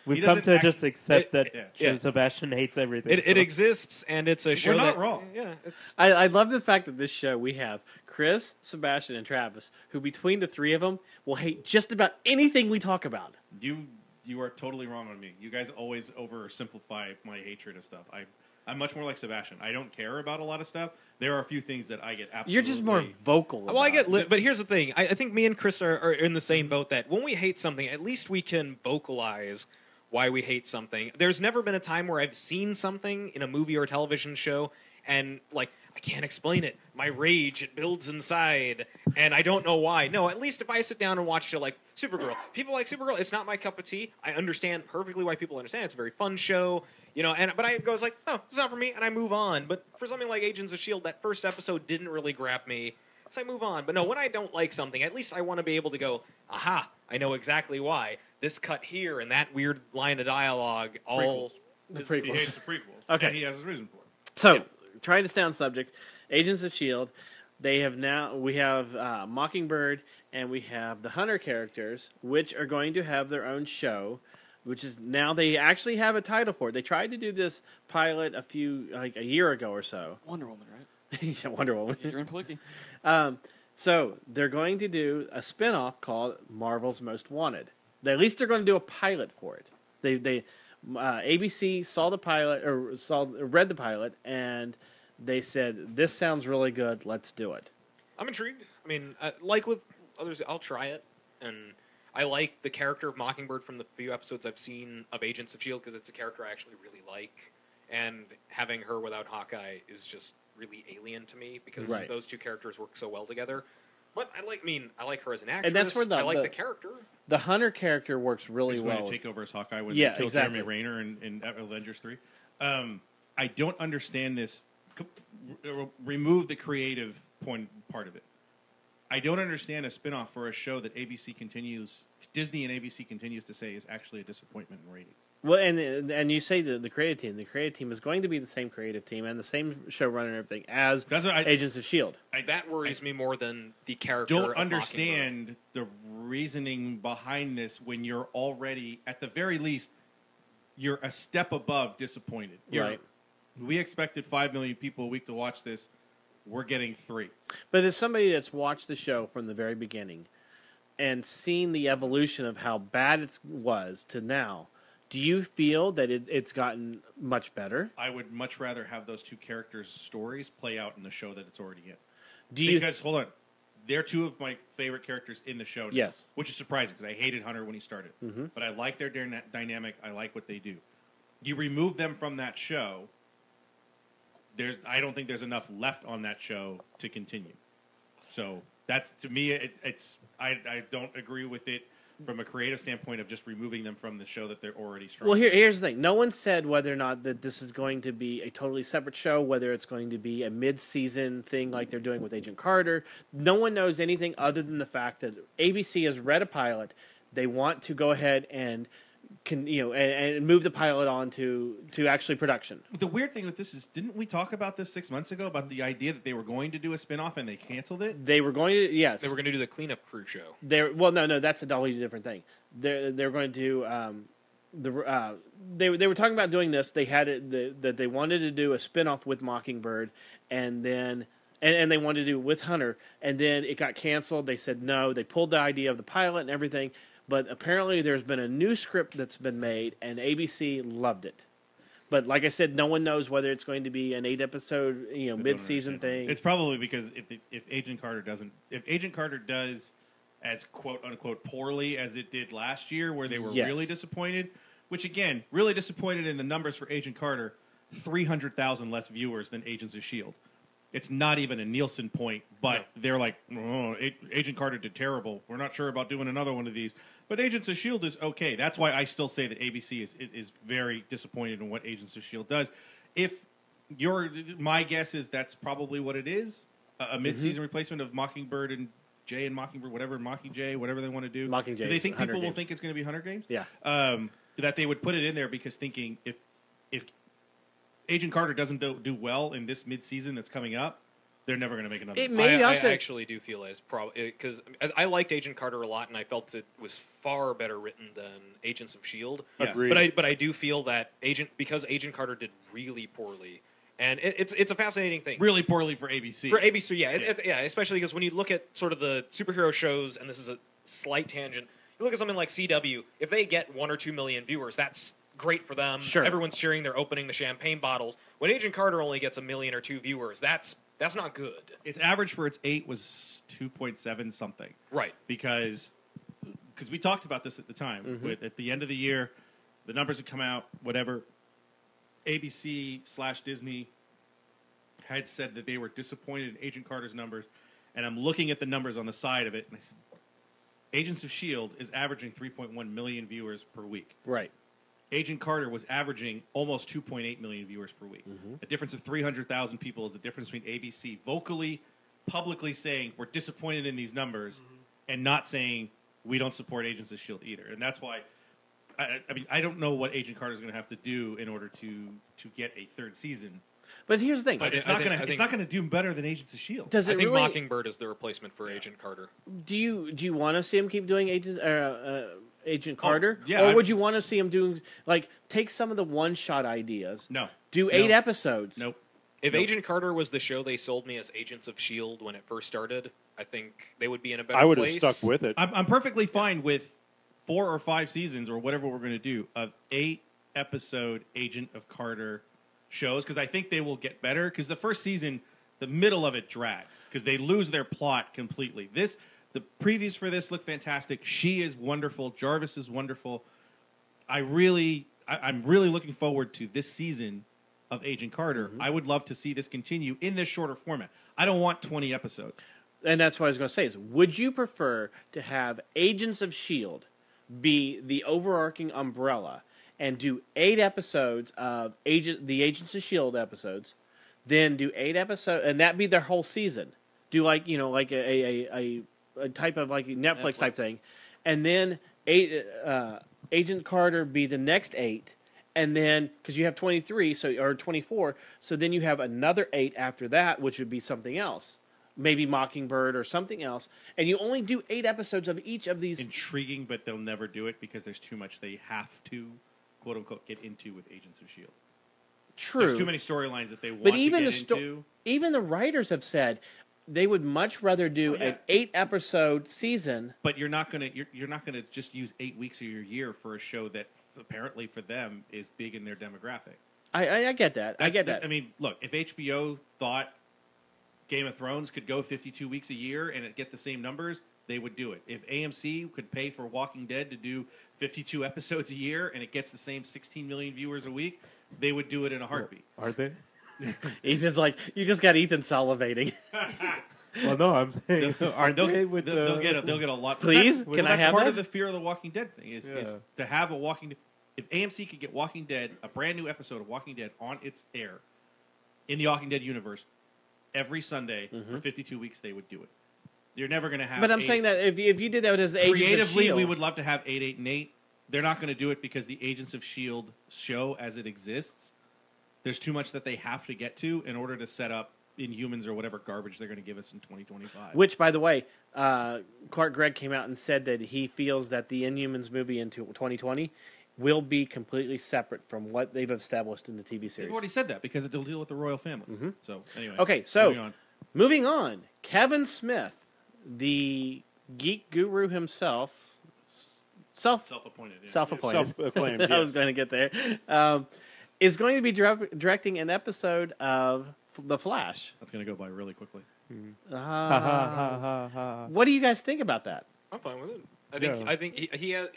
We've He come doesn't to act- just accept that yeah. Sebastian hates everything. It so. exists, and it's a show. We're not that- wrong. Yeah, it's I love the fact that this show we have Chris, Sebastian, and Travis, who between the three of them will hate just about anything we talk about. You are totally wrong on me. You guys always oversimplify my hatred of stuff. I'm much more like Sebastian. I don't care about a lot of stuff. There are a few things that I get absolutely. You're just more vocal. well, I about get it. lit, but here's the thing. I think me and Chris are in the same boat. That when we hate something, at least we can vocalize why we hate something. There's never been a time where I've seen something in a movie or a television show and like I can't explain it. My rage, it builds inside, and I don't know why. No, at least if I sit down and watch a show like Supergirl, people like Supergirl. It's not my cup of tea. I understand perfectly why people understand. It's a very fun show, but I goes like, oh, it's not for me, and I move on. But for something like Agents of S.H.I.E.L.D., that first episode didn't really grab me, so I move on. But no, when I don't like something, at least I want to be able to go, aha, I know exactly why. This cut here and that weird line of dialogue, all The He prequels. hates the prequel. Okay. And he has his reason for it. So, trying to stay on subject, Agents of S.H.I.E.L.D., we have Mockingbird and we have the Hunter characters, which are going to have their own show, which is now they actually have a title for it. They tried to do this pilot a year ago or so. Wonder Woman, right? Yeah, Wonder Woman. Adrian Palicki. So they're going to do a spin-off called Marvel's Most Wanted. At least they're going to do a pilot for it. ABC saw the pilot or read the pilot, and they said, "This sounds really good. Let's do it." I'm intrigued. I mean, like with others, I'll try it, and I like the character of Mockingbird from the few episodes I've seen of Agents of S.H.I.E.L.D. because it's a character I actually really like, and having her without Hawkeye is really alien to me because Right. those two characters work so well together. But I like her as an actress. And that's where I like the character. The Hunter character works really He's well. going to take over as Hawkeye when Yeah, they kill exactly. Jeremy Renner in Avengers 3. I don't understand this. Remove the creative part of it. I don't understand a spinoff for a show that Disney and ABC continues to say is actually a disappointment in ratings. Well, and you say the creative team. The creative team is going to be the same creative team and the same showrunner and everything as That's what Agents of S.H.I.E.L.D. That worries me more than the character. don't of understand the reasoning behind this when you're already, at the very least, you're a step above disappointed. Right. We expected 5 million people a week to watch this. We're getting 3. But as somebody that's watched the show from the very beginning and seen the evolution of how bad it was to now, do you feel that it's gotten much better? I would much rather have those two characters' stories play out in the show that it's already in. Because Hold on, they're two of my favorite characters in the show now, Yes. which is surprising because I hated Hunter when he started. Mm-hmm. But I like their dynamic. I like what they do. You remove them from that show, I don't think there's enough left on that show to continue. So that's, to me, I don't agree with it from a creative standpoint of just removing them from the show that they're already strong. Well, here's the thing. No one said whether or not that this is going to be a totally separate show, whether it's going to be a mid-season thing like they're doing with Agent Carter. No one knows anything other than the fact that ABC has read a pilot. They want to go ahead and and move the pilot on to actually production. The weird thing with this is, didn't we talk about this 6 months ago about the idea that they were going to do a spinoff and they canceled it? They were going to, yes. They were going to do the cleanup crew show. No, that's a totally different thing. They're going to they were talking about doing this. They had it that they wanted to do a spinoff with Mockingbird, and then and they wanted to do it with Hunter, and then it got canceled. They said no. They pulled the idea of the pilot and everything, but apparently there's been a new script that's been made, and ABC loved it. But like I said, no one knows whether it's going to be an 8-episode, mid-season thing. It's probably because if Agent Carter does as quote unquote poorly as it did last year, where they were Yes. really disappointed, which again, really disappointed in the numbers for Agent Carter, 300,000 less viewers than Agents of S.H.I.E.L.D. It's not even a Nielsen point, but they're like, oh, Agent Carter did terrible. We're not sure about doing another one of these. But Agents of S.H.I.E.L.D. is okay. That's why I still say that ABC is very disappointed in what Agents of S.H.I.E.L.D. does. My guess is that's probably what it is, a mid-season replacement of Mockingbird and Jay and Mockingbird, whatever they want to do. Mockingjay Do they is think 100 people will games. think it's going to be 100 games? Yeah. That they would put it in there because thinking if Agent Carter doesn't do well in this mid-season that's coming up, they're never going to make another. It one. may- I also- actually do feel as probably because I liked Agent Carter a lot, and I felt it was far better written than Agents of Shield. Yes. Agreed. But I do feel that because Agent Carter did really poorly, and it's a fascinating thing. Really poorly for ABC. For ABC, yeah, especially because when you look at sort of the superhero shows, and this is a slight tangent, you look at something like CW. If they get 1 or 2 million viewers, that's great for them. Sure. Everyone's cheering. They're opening the champagne bottles. When Agent Carter only gets 1 million or 2 viewers, that's not good. Its average for its 8 was 2.7 something. Right. Because we talked about this at the time. Mm-hmm. At the end of the year, the numbers had come out, whatever. ABC/Disney had said that they were disappointed in Agent Carter's numbers, and I'm looking at the numbers on the side of it, and I said, Agents of S.H.I.E.L.D. is averaging 3.1 million viewers per week. Right. Agent Carter was averaging almost 2.8 million viewers per week. A difference of 300,000 people is the difference between ABC vocally, publicly saying we're disappointed in these numbers, and not saying we don't support Agents of S.H.I.E.L.D. either. And that's why, I don't know what Agent Carter is going to have to do in order to get a third season. But here's the thing. But it's I not think- going I to think- do better than Agents of S.H.I.E.L.D. Does I it think really? Mockingbird is the replacement for Agent Carter. Do you want to see him keep doing Agent Carter? yeah, Or would you want to see him doing take some of the one-shot ideas? No. Do 8 episodes. Nope. If Nope. Agent Carter was the show they sold me as Agents of S.H.I.E.L.D. when it first started, I think they would be in a better I would have place. stuck with it. I'm perfectly fine with 4 or 5 seasons or whatever we're going to do of 8-episode Agent of Carter shows, because I think they will get better. Because the first season, the middle of it drags because they lose their plot completely. The previews for this look fantastic. She is wonderful. Jarvis is wonderful. I'm really looking forward to this season of Agent Carter. I would love to see this continue in this shorter format. I don't want 20 episodes. And that's what I was going to say is, would you prefer to have Agents of S.H.I.E.L.D. be the overarching umbrella and do 8 episodes of the Agents of S.H.I.E.L.D. episodes, then do 8 episodes, and that be their whole season? Do like a type of like Netflix type thing, and then Agent Carter be the next 8, and then because you have 23 or 24, so then you have another 8 after that, which would be something else, maybe Mockingbird or something else, and you only do 8 episodes of each of these. Intriguing, but they'll never do it because there's too much they have to, quote unquote, get into with Agents of S.H.I.E.L.D. True, There's too many storylines that they want but even to get into. even the writers have said they would much rather do an 8-episode season. But you're not gonna just use 8 weeks of your year for a show that apparently for them is big in their demographic. I get that. I get that. I mean, look, if HBO thought Game of Thrones could go 52 weeks a year and it get the same numbers, they would do it. If AMC could pay for Walking Dead to do 52 episodes a year and it gets the same 16 million viewers a week, they would do it in a heartbeat. Are they? Ethan's like, you just got Ethan salivating. Well, no, I'm saying, aren't they with They'll get a lot. Please? Well, Can I that's have part that? of the fear of the Walking Dead thing is to have a Walking Dead. If AMC could get Walking Dead, a brand new episode of Walking Dead on its air in the Walking Dead universe every Sunday for 52 weeks, they would do it. You're never going to have. But I'm saying that if you did that as the Agents of creatively, S.H.I.E.L.D., we would love to have 8, 8, and 8. They're not going to do it because the Agents of S.H.I.E.L.D. show as it exists, there's too much that they have to get to in order to set up Inhumans or whatever garbage they're going to give us in 2025. Which, by the way, Clark Gregg came out and said that he feels that the Inhumans movie in 2020 will be completely separate from what they've established in the TV They've series. already said that because it'll deal with the royal family. So anyway. Okay, so moving on. moving on. Kevin Smith, the geek guru himself, Self-appointed. Yeah. self-appointed. Self-acclaimed. I was going to get there. Is going to be directing an episode of The Flash. That's going to go by really quickly. What do you guys think about that? I'm fine with it. Yeah. I think he has,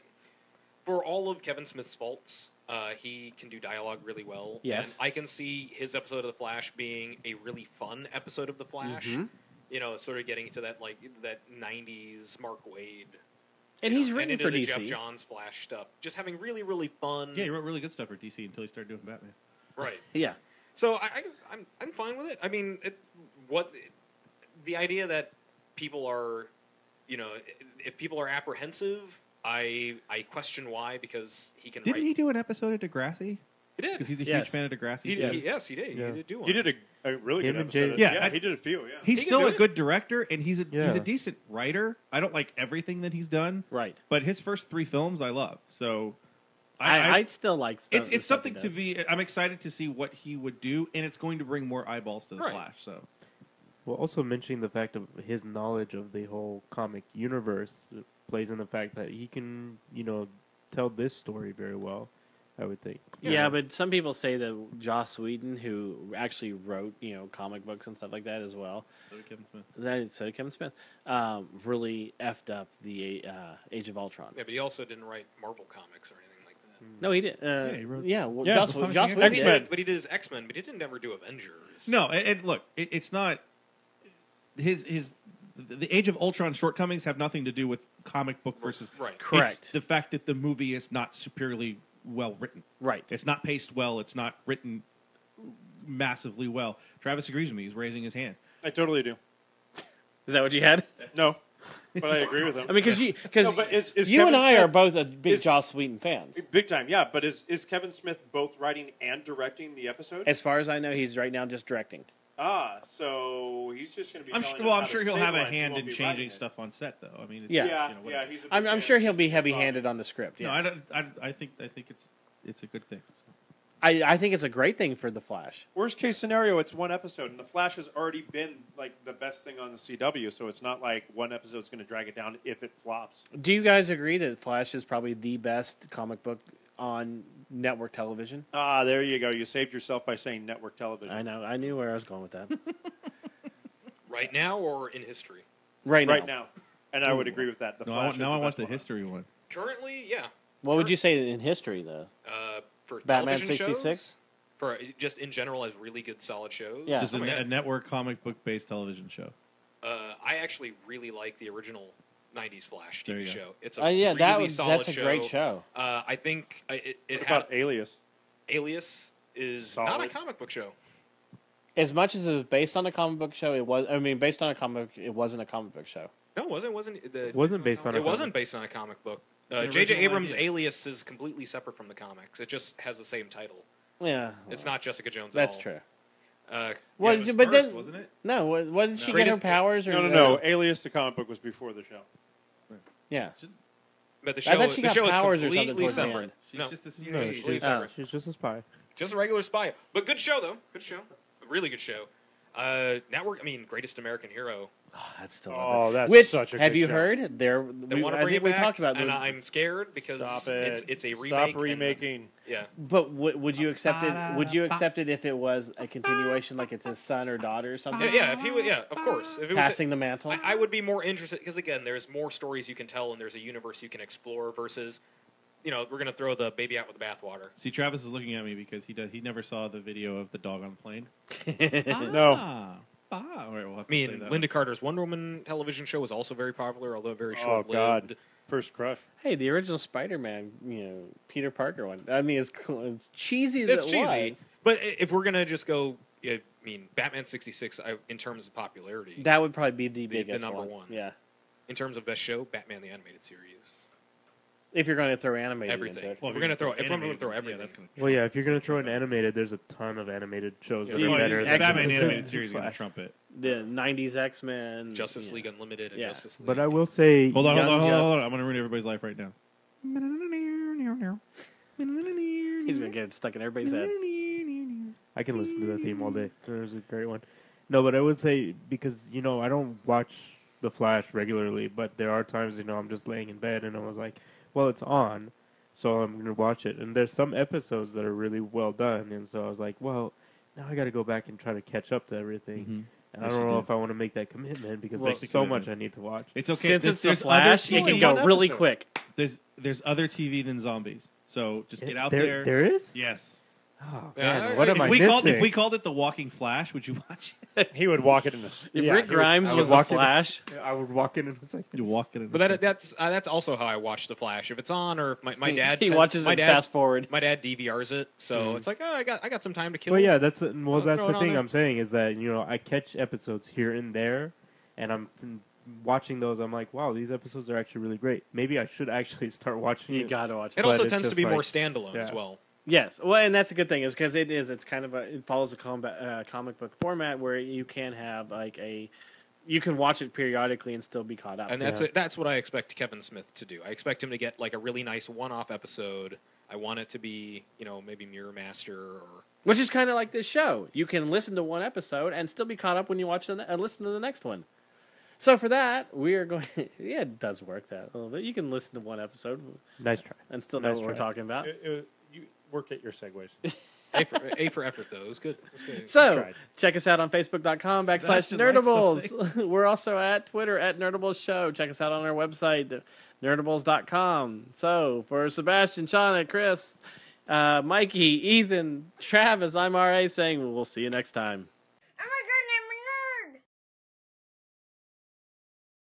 for all of Kevin Smith's faults, he can do dialogue really well. Yes. And I can see his episode of The Flash being a really fun episode of The Flash. Mhm. You know, sort of getting into that that '90s Mark Wade. And you he's know, written and for into the DC. Jeff Johns Flash stuff. Just having really, really fun. Yeah, he wrote really good stuff for DC until he started doing Batman. Right. Yeah. So I'm fine with it. I mean, the idea that people are, you know, if people are apprehensive, I question why, because he can Didn't write. he do an episode of Degrassi? He did. Because he's a Yes. huge fan of Degrassi. He did. Yes, he did. Yeah. He did do one. He did a really Him good and episode. Jay- Yeah, he did a few. Yeah. He's He can still do a it. good director, and he's a Yeah. decent writer. I don't like everything that he's done, Right. but his first 3 films I love. So I still like stuff. it's stuff he something to does. be. I'm excited to see what he would do, and it's going to bring more eyeballs to the Right. Flash. So Well, also mentioning the fact of his knowledge of the whole comic universe plays in the fact that he can, tell this story very well. I would think. Yeah, but some people say that Joss Whedon, who actually wrote, comic books and stuff like that as well, so did Kevin Smith. so did Kevin Smith, really effed up the Age of Ultron. Yeah, but he also didn't write Marvel comics or anything like that. No, he did. he wrote- Well, Yeah, Joss Astonishing Whedon X-Men. did. X-Men. But he did his X-Men, but he didn't ever do Avengers. No, and look, it's not the Age of Ultron shortcomings have nothing to do with comic book versus Right. Correct. It's the fact that the movie is not superiorly well written. Right. It's not paced well. It's not written massively well. Travis agrees with me. He's raising his hand. I totally do. Is that what you had? No, but I agree with him. I mean, because No, but is you Kevin and I Smith- are both a big is- Joss Whedon fans. Big time, yeah. But is Kevin Smith both writing and directing the episode? As far as I know, he's right now just directing. So he's just going to be. I'm telling sure, them I'm how sure to he'll say have a lines, he hand won't in be changing writing it. stuff on set, though. I mean, it's, Yeah. Yeah, you know, yeah. whatever. He's a big I'm fan. sure he'll be He's heavy-handed on the script. No, Yeah. I don't. I think it's a good thing. So. I think it's a great thing for the Flash. Worst case scenario, it's one episode, and the Flash has already been like the best thing on the CW. So it's not like one episode's going to drag it down if it flops. Do you guys agree that Flash is probably the best comic book on network television? There you go. You saved yourself by saying network television. I know. I knew where I was going with that. Right now or in history? Right now. Right now, and I would agree with that. The No, Flash is I want best the one. history one. Currently, yeah. What would you say in history, though? For Batman television 66? shows, for just in general as really good solid shows. Yeah. Just Oh my a God. network comic book based television show. I actually really like the original '90s Flash There TV you go. show. It's a Yeah, really solid that's a great show. I think it What had about Alias? Alias is not a Solid. comic book show. As much as it was based on a comic book show, it was. I mean, based on a comic, it wasn't a comic book show. No, it wasn't. It wasn't based on. It wasn't based on a comic book. an J.J. original Abrams' idea. Alias is completely separate from the comics. It just has the same title. Yeah, It's not Jessica Jones. at that's all. true. Uh, Well, Yeah, it was but first, then wasn't it? no, wasn't she get her Greatest- powers? Or, No. Alias, the comic book, was before the show. Yeah, but the I show, thought she the got show is powers or something completely towards the separate. end. She's No, just a No, serious she's, completely separate. she's just a spy. Just a regular spy, but good show though. Good show, a really good show. Network. I mean, Greatest American Hero. that's still. Oh, that's Which such a have good you show. heard? There, They we, want to I bring think it we back, talked about. and the- I'm scared because Stop it! it's a remake. Stop and- remaking. Yeah, But would you accept it? Would you accept it if it was a continuation, like it's his son or daughter or something, yeah. If he would, yeah, of course. If it was, passing the mantle? I would be more interested because again, there's more stories you can tell and there's a universe you can explore versus, we're gonna throw the baby out with the bathwater. See, Travis is looking at me because he never saw the video of the dog on the plane. No. All right, we'll have I to say mean, that Linda Carter's Wonder Woman television show was also very popular, although very Oh short-lived. God, first crush. Hey, the original Spider-Man, Peter Parker one. I mean, it's cool. It's cheesy as It's it cheesy, was. but if we're gonna just go, I mean, Batman '66 in terms of popularity, That would probably be the The biggest number one. Yeah, in terms of best show, Batman the Animated Series, if you're going to throw animated everything. into it. Well, if we're gonna throw, if I'm gonna animated, throw yeah, everything, that's gonna. Well, yeah. If you're gonna throw an animated, there's a ton of animated shows that Yeah, are better the than Batman than animated series is going to Flash. trump it. The '90s X-Men, Justice League Unlimited, and Yeah. Justice League. But I will say, Hold on. Young I'm going to ruin everybody's life right now. He's gonna get it stuck in everybody's head. I can listen to that theme all day. It was a great one. No, but I would say, because, I don't watch The Flash regularly, but there are times, I'm just laying in bed and I was like, well, it's on, so I'm going to watch it. And there's some episodes that are really well done, and so I was like, well, now I got to go back and try to catch up to everything. And I don't know if I want to make that commitment, because there's so much I need to watch. It's okay. Since it's The there's Flash, other it can TV. go really quick. There's other TV than zombies. So just get out There there. is? Yes. Oh, Yeah, man, what am I If we missing? called it The Walking Flash, would you watch it? He would walk it in the. If Rick Grimes I was would The walk in- Flash, I would walk in and it's like, You walk it in. But that's also how I watch The Flash. If it's on, or if my dad he watches my it dad, fast forward. My dad DVRs it, so it's like, oh, I got some time to kill. well, yeah, that's throw the it on thing there. I'm saying, is that, I catch episodes here and there, and I'm watching those, I'm like, wow, these episodes are actually really great. Maybe I should actually start watching You it. gotta watch It it. But also it's tends to just be more like- standalone yeah. as well. Yes, well, and that's a good thing, is because it's kind of it follows a comic book format where you can have you can watch it periodically and still be caught up. And that's what I expect Kevin Smith to do. I expect him to get like a really nice one-off episode. I want it to be, maybe Mirror Master or. Which is kind of like this show. You can listen to one episode and still be caught up when you watch listen to the next one. So for that, we are going. Yeah, it does work that a little bit. You can listen to one episode Nice try. and still know Nice what we're try. talking about. You work at your segues. A for effort, though. It was good. It was good. So, tried. check us out on Facebook.com Sebastian likes /Nerdables. We're also at Twitter @Nerdables Show. Check us out on our website, nerdables.com. So, for Sebastian, Shauna, Chris, Mikey, Ethan, Travis, I'm RA saying we'll see you next time.